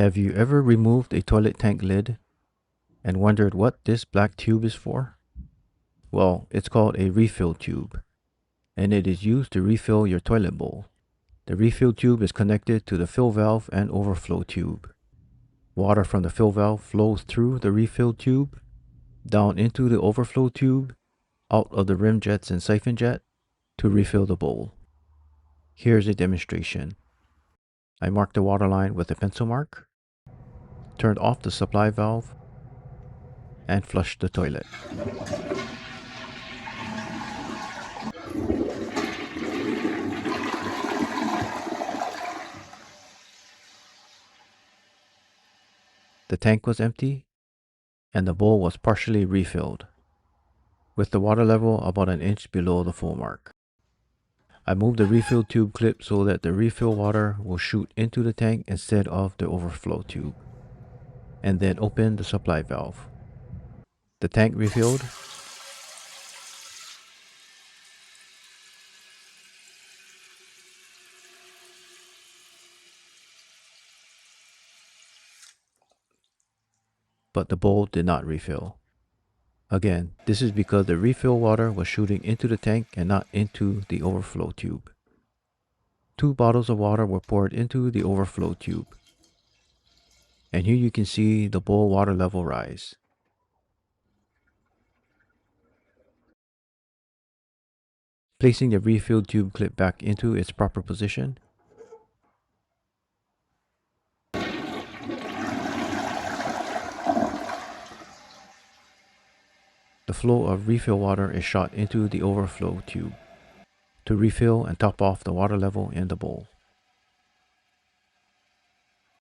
Have you ever removed a toilet tank lid and wondered what this black tube is for? Well, it's called a refill tube, and it is used to refill your toilet bowl. The refill tube is connected to the fill valve and overflow tube. Water from the fill valve flows through the refill tube, down into the overflow tube, out of the rim jets and siphon jet, to refill the bowl. Here's a demonstration. I marked the water line with a pencil mark, turned off the supply valve, and flushed the toilet. The tank was empty, and the bowl was partially refilled, with the water level about an inch below the full mark. I moved the refill tube clip so that the refill water will shoot into the tank instead of the overflow tube, and then opened the supply valve. The tank refilled, but the bowl did not refill. Again, this is because the refill water was shooting into the tank and not into the overflow tube. 2 bottles of water were poured into the overflow tube. And here you can see the bowl water level rise. Placing the refill tube clip back into its proper position, the flow of refill water is shot into the overflow tube to refill and top off the water level in the bowl.